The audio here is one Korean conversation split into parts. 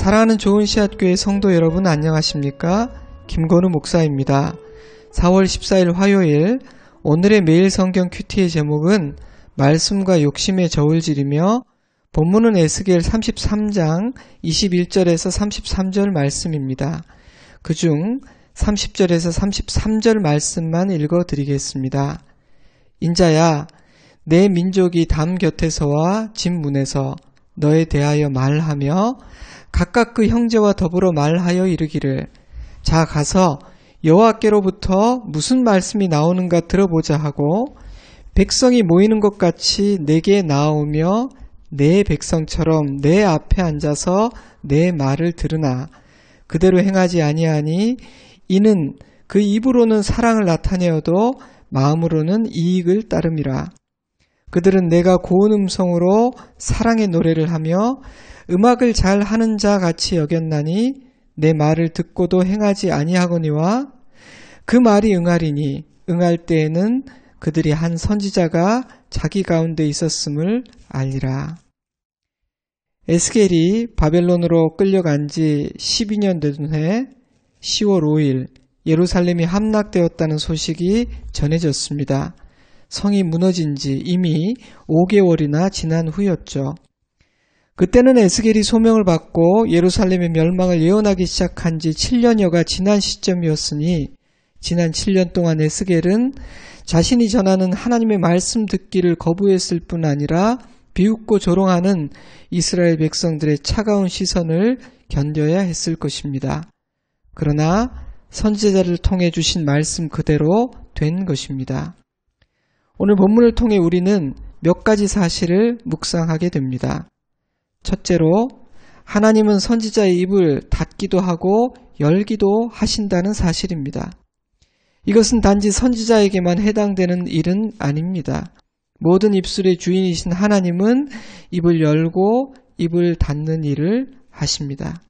사랑하는 좋은 씨앗교회 성도 여러분 안녕하십니까? 김건우 목사입니다. 4월 14일 화요일 오늘의 매일 성경 큐티의 제목은 말씀과 욕심의 저울질이며 본문은 에스겔 33장 21절에서 33절 말씀입니다. 그중 30절에서 33절 말씀만 읽어드리겠습니다. 인자야, 내 민족이 담 곁에서와 집 문에서 너에 대하여 말하며 각각 그 형제와 더불어 말하여 이르기를, 자 가서 여호와께로부터 무슨 말씀이 나오는가 들어보자 하고 백성이 모이는 것 같이 내게 나오며 내 백성처럼 내 앞에 앉아서 내 말을 들으나 그대로 행하지 아니하니 이는 그 입으로는 사랑을 나타내어도 마음으로는 이익을 따름이라. 그들은 내가 고운 음성으로 사랑의 노래를 하며 음악을 잘 하는 자 같이 여겼나니 내 말을 듣고도 행하지 아니하거니와 그 말이 응하리니 응할 때에는 그들이 한 선지자가 자기 가운데 있었음을 알리라. 에스겔이 바벨론으로 끌려간 지 12년 된 해 10월 5일 예루살렘이 함락되었다는 소식이 전해졌습니다. 성이 무너진 지 이미 5개월이나 지난 후였죠. 그때는 에스겔이 소명을 받고 예루살렘의 멸망을 예언하기 시작한 지 7년여가 지난 시점이었으니 지난 7년 동안 에스겔은 자신이 전하는 하나님의 말씀 듣기를 거부했을 뿐 아니라 비웃고 조롱하는 이스라엘 백성들의 차가운 시선을 견뎌야 했을 것입니다. 그러나 선지자를 통해 주신 말씀 그대로 된 것입니다. 오늘 본문을 통해 우리는 몇 가지 사실을 묵상하게 됩니다. 첫째로, 하나님은 선지자의 입을 닫기도 하고 열기도 하신다는 사실입니다. 이것은 단지 선지자에게만 해당되는 일은 아닙니다. 모든 입술의 주인이신 하나님은 입을 열고 입을 닫는 일을 하십니다.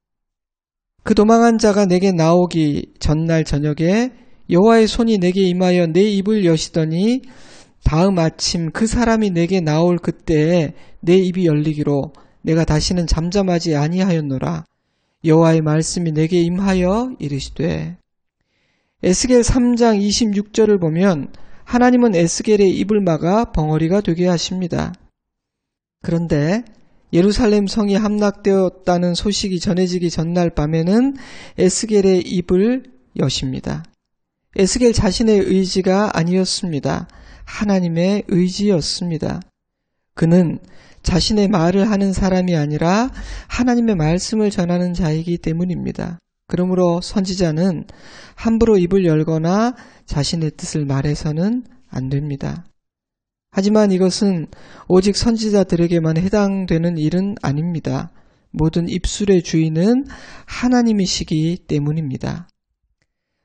그 도망한 자가 내게 나오기 전날 저녁에 여호와의 손이 내게 임하여 내 입을 여시더니 다음 아침 그 사람이 내게 나올 그때에 내 입이 열리기로 내가 다시는 잠잠하지 아니하였노라. 여호와의 말씀이 내게 임하여 이르시되. 에스겔 3장 26절을 보면 하나님은 에스겔의 입을 막아 벙어리가 되게 하십니다. 그런데 예루살렘 성이 함락되었다는 소식이 전해지기 전날 밤에는 에스겔의 입을 여십니다. 에스겔 자신의 의지가 아니었습니다. 하나님의 의지였습니다. 그는 자신의 말을 하는 사람이 아니라 하나님의 말씀을 전하는 자이기 때문입니다. 그러므로 선지자는 함부로 입을 열거나 자신의 뜻을 말해서는 안 됩니다. 하지만 이것은 오직 선지자들에게만 해당되는 일은 아닙니다. 모든 입술의 주인은 하나님이시기 때문입니다.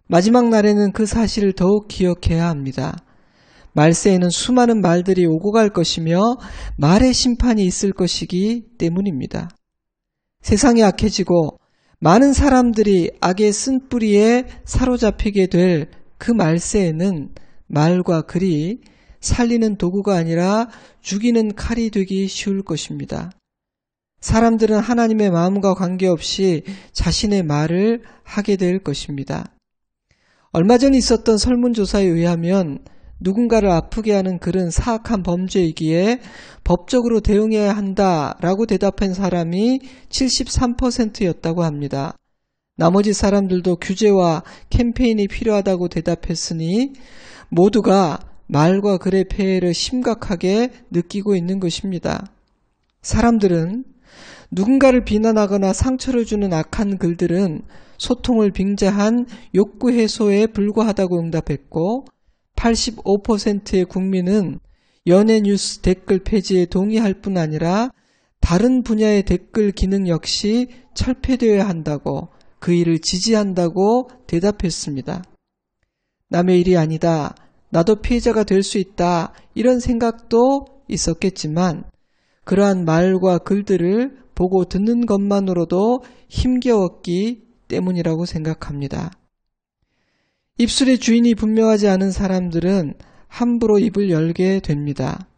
마지막 날에는 그 사실을 더욱 기억해야 합니다. 말세에는 수많은 말들이 오고 갈 것이며 말의 심판이 있을 것이기 때문입니다. 세상이 악해지고 많은 사람들이 악의 쓴뿌리에 사로잡히게 될 그 말세에는 말과 글이 살리는 도구가 아니라 죽이는 칼이 되기 쉬울 것입니다. 사람들은 하나님의 마음과 관계없이 자신의 말을 하게 될 것입니다. 얼마 전 있었던 설문조사에 의하면 누군가를 아프게 하는 글은 사악한 범죄이기에 법적으로 대응해야 한다라고 대답한 사람이 73%였다고 합니다. 나머지 사람들도 규제와 캠페인이 필요하다고 대답했으니 모두가 말과 글의 폐해를 심각하게 느끼고 있는 것입니다. 사람들은 누군가를 비난하거나 상처를 주는 악한 글들은 소통을 빙자한 욕구 해소에 불과하다고 응답했고 85%의 국민은 연예 뉴스 댓글 폐지에 동의할 뿐 아니라 다른 분야의 댓글 기능 역시 철폐되어야 한다고 그 일을 지지한다고 대답했습니다. 남의 일이 아니다. 나도 피해자가 될 수 있다. 이런 생각도 있었겠지만 그러한 말과 글들을 보고 듣는 것만으로도 힘겨웠기 때문이라고 생각합니다. 입술의 주인이 분명하지 않은 사람들은 함부로 입을 열게 됩니다.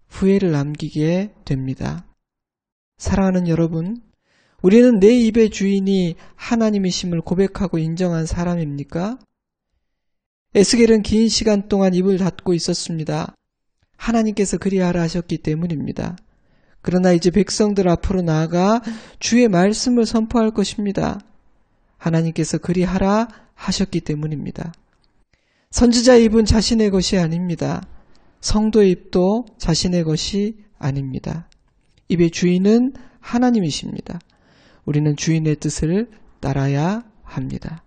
후회를 남기게 됩니다. 사랑하는 여러분, 우리는 내 입의 주인이 하나님이심을 고백하고 인정한 사람입니까? 에스겔은 긴 시간 동안 입을 닫고 있었습니다. 하나님께서 그리하라 하셨기 때문입니다. 그러나 이제 백성들 앞으로 나아가 주의 말씀을 선포할 것입니다. 하나님께서 그리하라 하셨기 때문입니다. 선지자의 입은 자신의 것이 아닙니다. 성도의 입도 자신의 것이 아닙니다. 입의 주인은 하나님이십니다. 우리는 주인의 뜻을 따라야 합니다.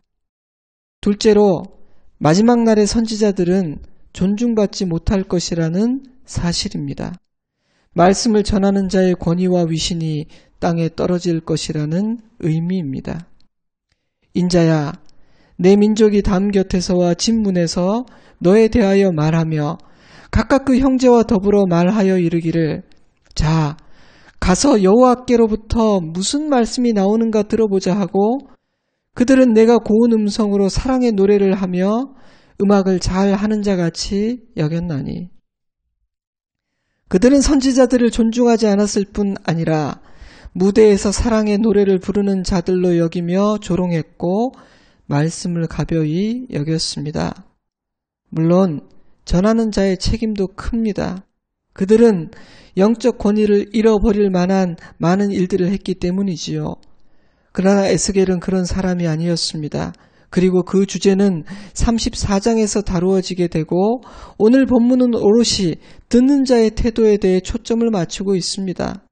둘째로, 마지막 날의 선지자들은 존중받지 못할 것이라는 사실입니다. 말씀을 전하는 자의 권위와 위신이 땅에 떨어질 것이라는 의미입니다. 인자야, 내 민족이 담 곁에서와 진문에서 너에 대하여 말하며 각각 그 형제와 더불어 말하여 이르기를, 자, 가서 여호와께로부터 무슨 말씀이 나오는가 들어보자 하고, 그들은 내가 고운 음성으로 사랑의 노래를 하며 음악을 잘 하는 자 같이 여겼나니, 그들은 선지자들을 존중하지 않았을 뿐 아니라 무대에서 사랑의 노래를 부르는 자들로 여기며 조롱했고 말씀을 가벼이 여겼습니다. 물론 전하는 자의 책임도 큽니다. 그들은 영적 권위를 잃어버릴 만한 많은 일들을 했기 때문이지요. 그러나 에스겔은 그런 사람이 아니었습니다. 그리고 그 주제는 34장에서 다루어지게 되고 오늘 본문은 오롯이 듣는 자의 태도에 대해 초점을 맞추고 있습니다.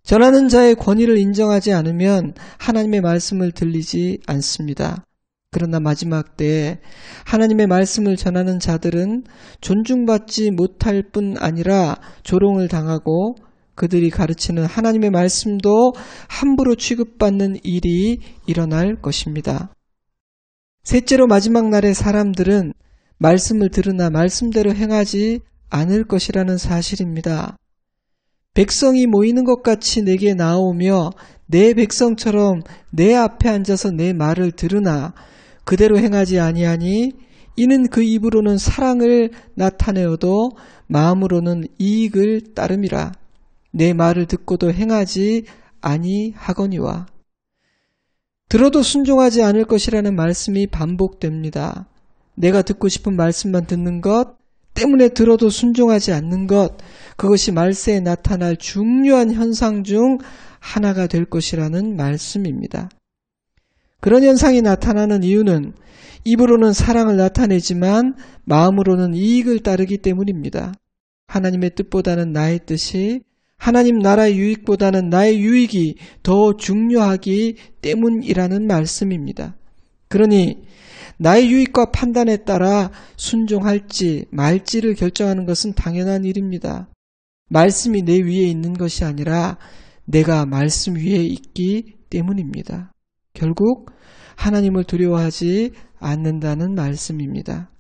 전하는 자의 권위를 인정하지 않으면 하나님의 말씀을 들리지 않습니다. 그러나 마지막 때에 하나님의 말씀을 전하는 자들은 존중받지 못할 뿐 아니라 조롱을 당하고 그들이 가르치는 하나님의 말씀도 함부로 취급받는 일이 일어날 것입니다. 셋째로, 마지막 날의 사람들은 말씀을 들으나 말씀대로 행하지 않을 것이라는 사실입니다. 백성이 모이는 것 같이 내게 나오며 내 백성처럼 내 앞에 앉아서 내 말을 들으나 그대로 행하지 아니하니 이는 그 입으로는 사랑을 나타내어도 마음으로는 이익을 따름이라. 내 말을 듣고도 행하지 아니하거니와. 들어도 순종하지 않을 것이라는 말씀이 반복됩니다. 내가 듣고 싶은 말씀만 듣는 것 때문에 들어도 순종하지 않는 것, 그것이 말세에 나타날 중요한 현상 중 하나가 될 것이라는 말씀입니다. 그런 현상이 나타나는 이유는 입으로는 사랑을 나타내지만 마음으로는 이익을 따르기 때문입니다. 하나님의 뜻보다는 나의 뜻이, 하나님 나라의 유익보다는 나의 유익이 더 중요하기 때문이라는 말씀입니다. 그러니 나의 유익과 판단에 따라 순종할지 말지를 결정하는 것은 당연한 일입니다. 말씀이 내 위에 있는 것이 아니라 내가 말씀 위에 있기 때문입니다. 결국 하나님을 두려워하지 않는다는 말씀입니다.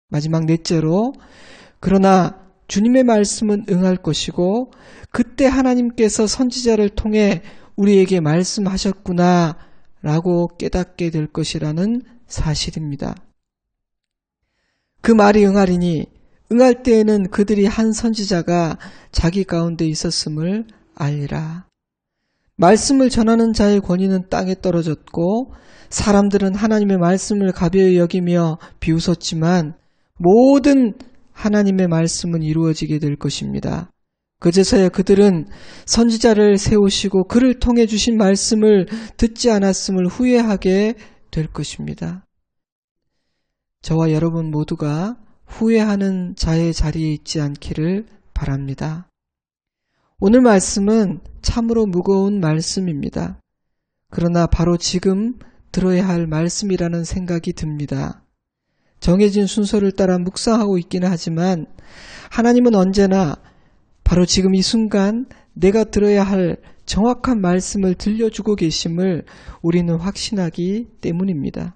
마지막 넷째로, 그러나 주님의 말씀은 응할 것이고 그때 하나님께서 선지자를 통해 우리에게 말씀하셨구나 라고 깨닫게 될 것이라는 사실입니다. 그 말이 응하리니 응할 때에는 그들이 한 선지자가 자기 가운데 있었음을 알리라. 말씀을 전하는 자의 권위는 땅에 떨어졌고 사람들은 하나님의 말씀을 가벼이 여기며 비웃었지만 모든 하나님의 말씀은 이루어지게 될 것입니다. 그제서야 그들은 선지자를 세우시고 그를 통해 주신 말씀을 듣지 않았음을 후회하게 될 것입니다. 저와 여러분 모두가 후회하는 자의 자리에 있지 않기를 바랍니다. 오늘 말씀은 참으로 무거운 말씀입니다. 그러나 바로 지금 들어야 할 말씀이라는 생각이 듭니다. 정해진 순서를 따라 묵상하고 있기는 하지만 하나님은 언제나 바로 지금 이 순간 내가 들어야 할 정확한 말씀을 들려주고 계심을 우리는 확신하기 때문입니다.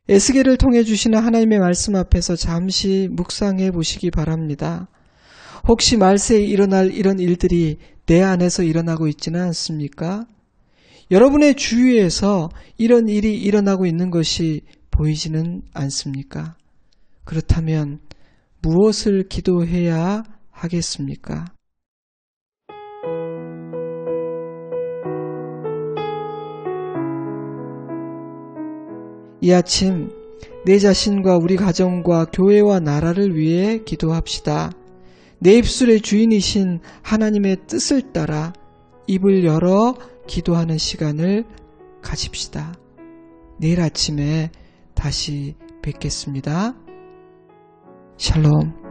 에스겔을 통해 주시는 하나님의 말씀 앞에서 잠시 묵상해 보시기 바랍니다. 혹시 말세에 일어날 이런 일들이 내 안에서 일어나고 있지는 않습니까? 여러분의 주위에서 이런 일이 일어나고 있는 것이 보이지는 않습니까? 그렇다면 무엇을 기도해야 하겠습니까? 이 아침 내 자신과 우리 가정과 교회와 나라를 위해 기도합시다. 내 입술의 주인이신 하나님의 뜻을 따라 입을 열어 기도하는 시간을 가집시다. 내일 아침에 다시 뵙겠습니다. 샬롬.